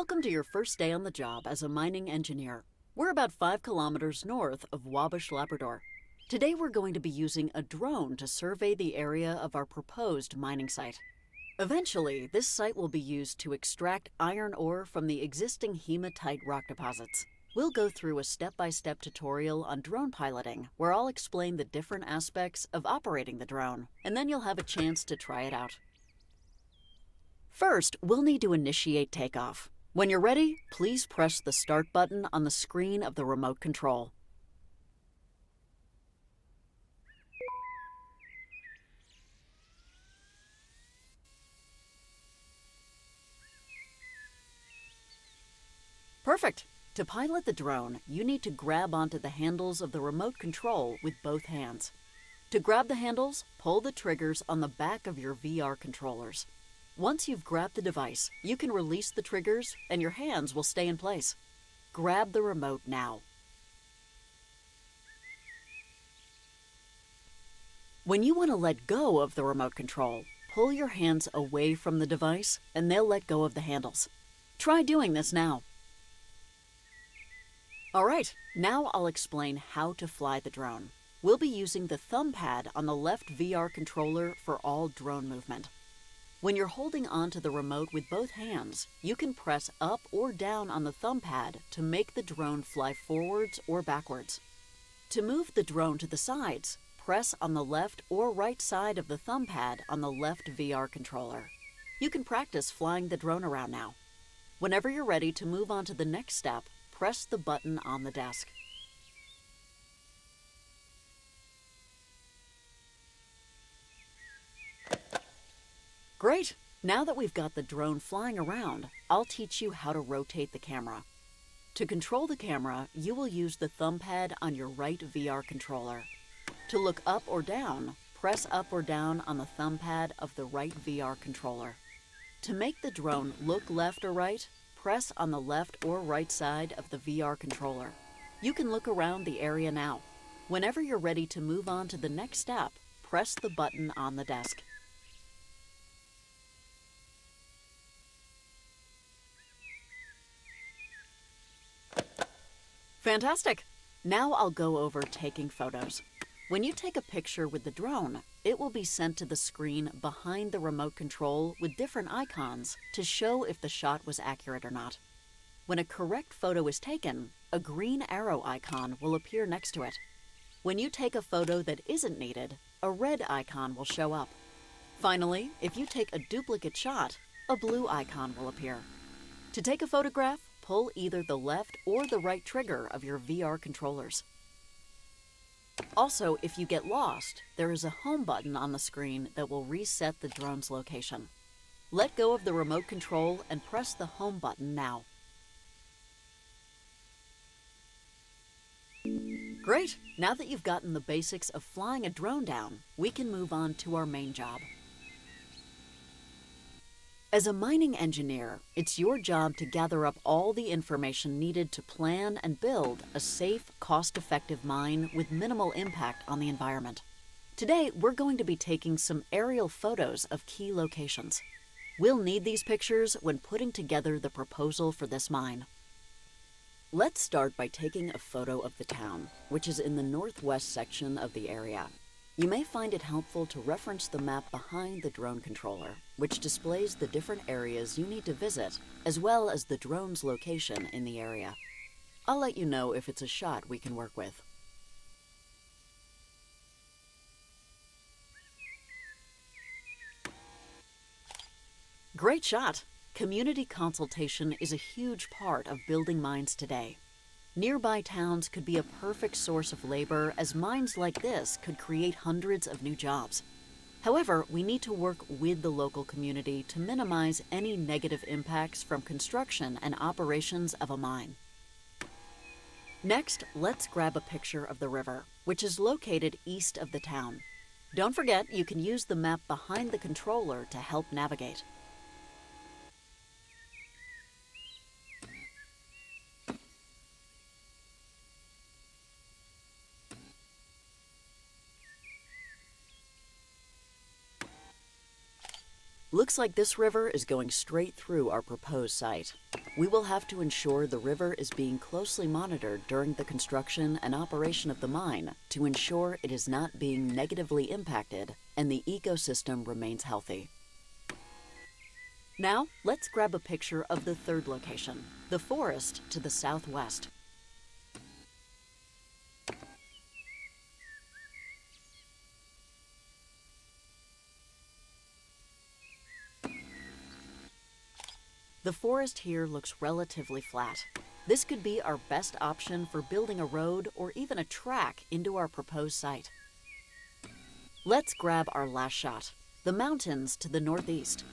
Welcome to your first day on the job as a mining engineer. We're about 5 kilometers north of Wabash, Labrador. Today we're going to be using a drone to survey the area of our proposed mining site. Eventually, this site will be used to extract iron ore from the existing hematite rock deposits. We'll go through a step-by-step tutorial on drone piloting where I'll explain the different aspects of operating the drone, and then you'll have a chance to try it out. First, we'll need to initiate takeoff. When you're ready, please press the Start button on the screen of the remote control. Perfect! To pilot the drone, you need to grab onto the handles of the remote control with both hands. To grab the handles, pull the triggers on the back of your VR controllers. Once you've grabbed the device, you can release the triggers and your hands will stay in place. Grab the remote now. When you want to let go of the remote control, pull your hands away from the device and they'll let go of the handles. Try doing this now. Alright, now I'll explain how to fly the drone. We'll be using the thumb pad on the left VR controller for all drone movement. When you're holding onto the remote with both hands, you can press up or down on the thumb pad to make the drone fly forwards or backwards. To move the drone to the sides, press on the left or right side of the thumb pad on the left VR controller. You can practice flying the drone around now. Whenever you're ready to move on to the next step, press the button on the desk. Great! Now that we've got the drone flying around, I'll teach you how to rotate the camera. To control the camera, you will use the thumb pad on your right VR controller. To look up or down, press up or down on the thumb pad of the right VR controller. To make the drone look left or right, press on the left or right side of the VR controller. You can look around the area now. Whenever you're ready to move on to the next step, press the button on the desk. Fantastic! Now I'll go over taking photos. When you take a picture with the drone, it will be sent to the screen behind the remote control with different icons to show if the shot was accurate or not. When a correct photo is taken, a green arrow icon will appear next to it. When you take a photo that isn't needed, a red icon will show up. Finally, if you take a duplicate shot, a blue icon will appear. To take a photograph, pull either the left or the right trigger of your VR controllers. Also, if you get lost, there is a home button on the screen that will reset the drone's location. Let go of the remote control and press the home button now. Great! Now that you've gotten the basics of flying a drone down, we can move on to our main job. As a mining engineer, it's your job to gather up all the information needed to plan and build a safe, cost-effective mine with minimal impact on the environment. Today, we're going to be taking some aerial photos of key locations. We'll need these pictures when putting together the proposal for this mine. Let's start by taking a photo of the town, which is in the northwest section of the area. You may find it helpful to reference the map behind the drone controller, which displays the different areas you need to visit, as well as the drone's location in the area. I'll let you know if it's a shot we can work with. Great shot! Community consultation is a huge part of building mines today. Nearby towns could be a perfect source of labor, as mines like this could create hundreds of new jobs. However, we need to work with the local community to minimize any negative impacts from construction and operations of a mine. Next, let's grab a picture of the river, which is located east of the town. Don't forget, you can use the map behind the controller to help navigate. Looks like this river is going straight through our proposed site. We will have to ensure the river is being closely monitored during the construction and operation of the mine to ensure it is not being negatively impacted and the ecosystem remains healthy. Now, let's grab a picture of the third location, the forest to the southwest. The forest here looks relatively flat. This could be our best option for building a road or even a track into our proposed site. Let's grab our last shot, the mountains to the northeast.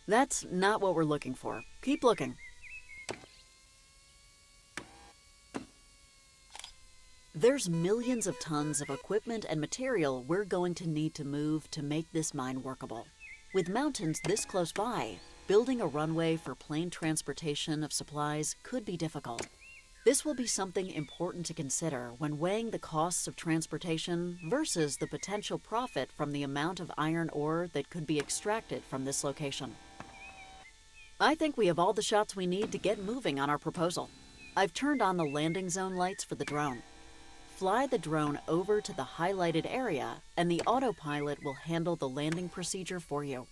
That's not what we're looking for. Keep looking. There's millions of tons of equipment and material we're going to need to move to make this mine workable. With mountains this close by, building a runway for plane transportation of supplies could be difficult. This will be something important to consider when weighing the costs of transportation versus the potential profit from the amount of iron ore that could be extracted from this location. I think we have all the shots we need to get moving on our proposal. I've turned on the landing zone lights for the drone. Fly the drone over to the highlighted area and the autopilot will handle the landing procedure for you.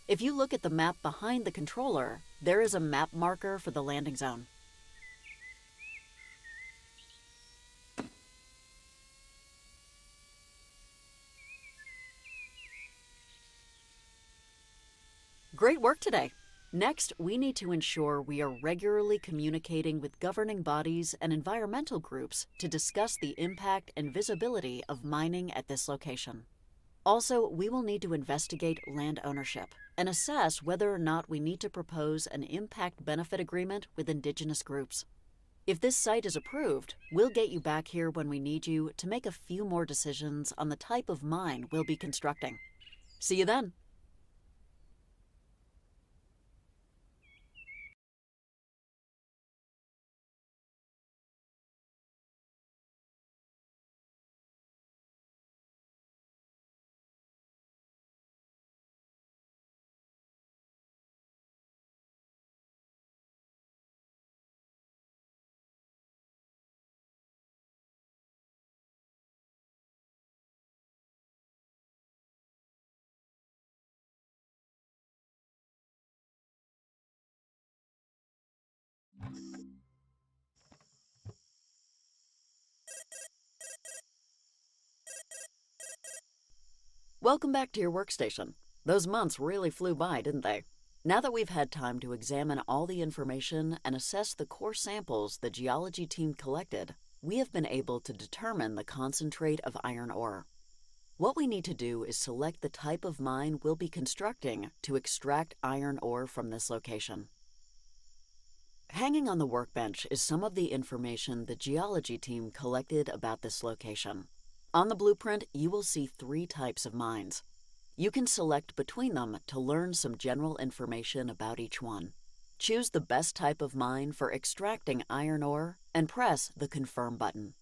If you look at the map behind the controller, there is a map marker for the landing zone. Great work today. Next, we need to ensure we are regularly communicating with governing bodies and environmental groups to discuss the impact and visibility of mining at this location. Also, we will need to investigate land ownership and assess whether or not we need to propose an impact benefit agreement with Indigenous groups. If this site is approved, we'll get you back here when we need you to make a few more decisions on the type of mine we'll be constructing. See you then. Welcome back to your workstation. Those months really flew by, didn't they? Now that we've had time to examine all the information and assess the core samples the geology team collected, we have been able to determine the concentrate of iron ore. What we need to do is select the type of mine we'll be constructing to extract iron ore from this location. Hanging on the workbench is some of the information the geology team collected about this location. On the blueprint, you will see 3 types of mines. You can select between them to learn some general information about each one. Choose the best type of mine for extracting iron ore and press the Confirm button.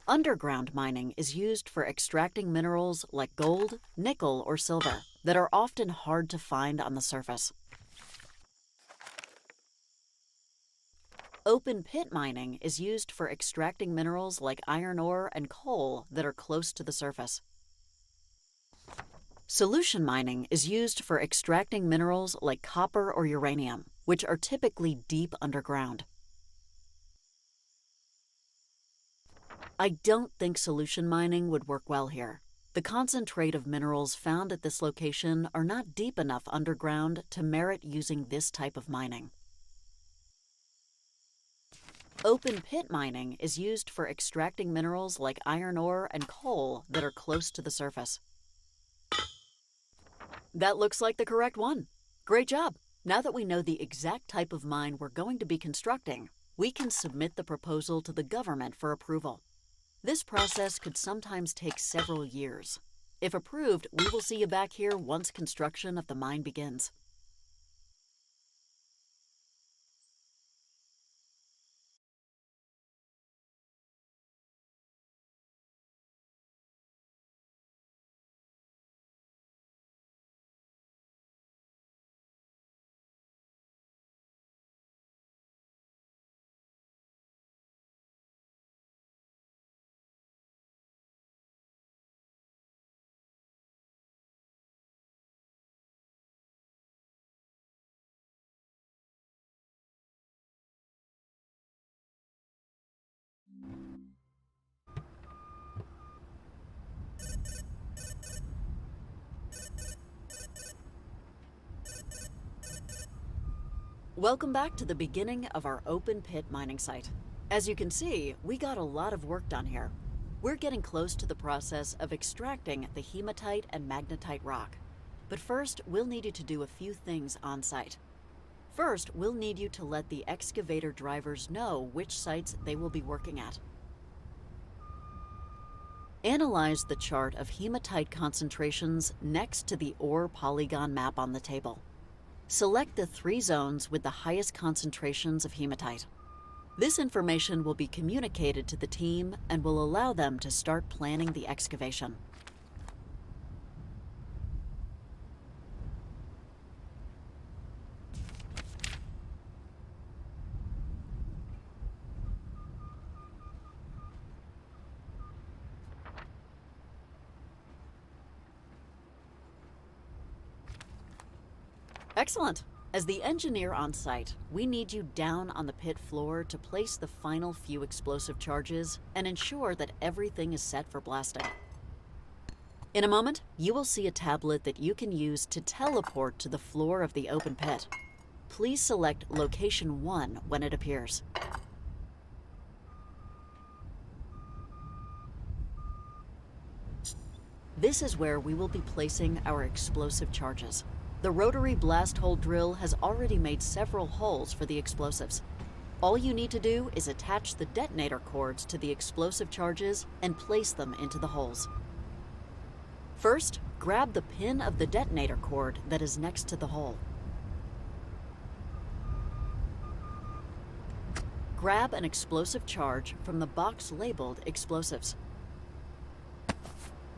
Underground mining is used for extracting minerals like gold, nickel, or silver that are often hard to find on the surface. Open pit mining is used for extracting minerals like iron ore and coal that are close to the surface. Solution mining is used for extracting minerals like copper or uranium, which are typically deep underground. I don't think solution mining would work well here. The concentrate of minerals found at this location are not deep enough underground to merit using this type of mining. Open pit mining is used for extracting minerals like iron ore and coal that are close to the surface. That looks like the correct one. Great job! Now that we know the exact type of mine we're going to be constructing, we can submit the proposal to the government for approval. This process could sometimes take several years. If approved, we will see you back here once construction of the mine begins. Welcome back to the beginning of our open pit mining site. As you can see, we got a lot of work done here. We're getting close to the process of extracting the hematite and magnetite rock. But first, we'll need you to do a few things on site. First, we'll need you to let the excavator drivers know which sites they will be working at. Analyze the chart of hematite concentrations next to the ore polygon map on the table. Select the 3 zones with the highest concentrations of hematite. This information will be communicated to the team and will allow them to start planning the excavation. Excellent. As the engineer on site, we need you down on the pit floor to place the final few explosive charges and ensure that everything is set for blasting. In a moment, you will see a tablet that you can use to teleport to the floor of the open pit. Please select Location 1 when it appears. This is where we will be placing our explosive charges. The rotary blast hole drill has already made several holes for the explosives. All you need to do is attach the detonator cords to the explosive charges and place them into the holes. First, grab the pin of the detonator cord that is next to the hole. Grab an explosive charge from the box labeled Explosives.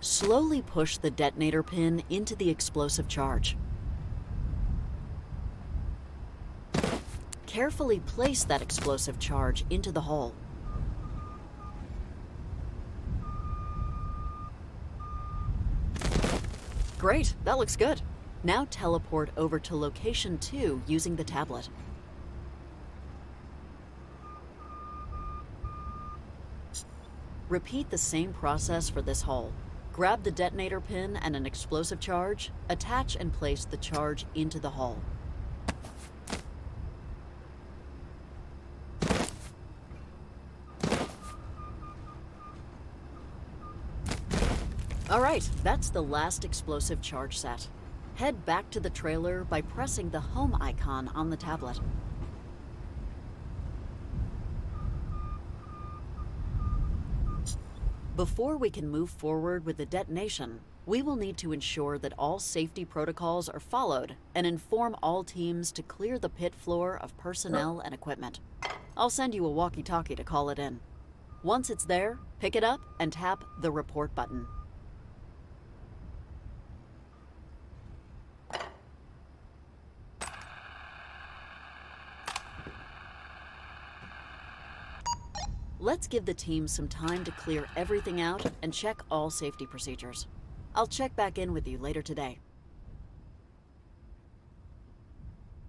Slowly push the detonator pin into the explosive charge. Carefully place that explosive charge into the hole. Great, that looks good. Now teleport over to Location 2 using the tablet. Repeat the same process for this hole. Grab the detonator pin and an explosive charge, attach and place the charge into the hole. All right, that's the last explosive charge set. Head back to the trailer by pressing the home icon on the tablet. Before we can move forward with the detonation, we will need to ensure that all safety protocols are followed and inform all teams to clear the pit floor of personnel and equipment. I'll send you a walkie-talkie to call it in. Once it's there, pick it up and tap the report button. Let's give the team some time to clear everything out and check all safety procedures. I'll check back in with you later today.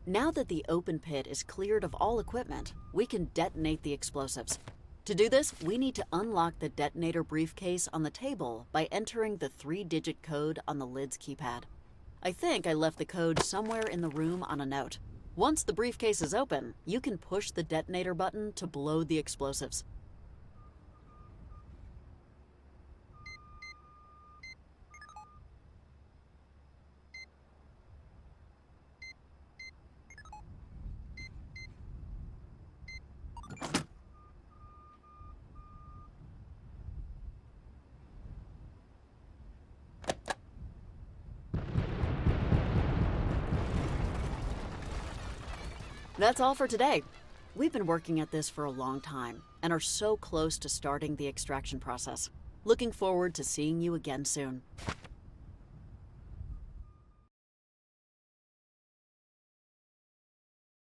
Now that the open pit is cleared of all equipment, we can detonate the explosives. To do this, we need to unlock the detonator briefcase on the table by entering the 3-digit code on the lid's keypad. I think I left the code somewhere in the room on a note. Once the briefcase is open, you can push the detonator button to blow the explosives. That's all for today. We've been working at this for a long time and are so close to starting the extraction process. Looking forward to seeing you again soon.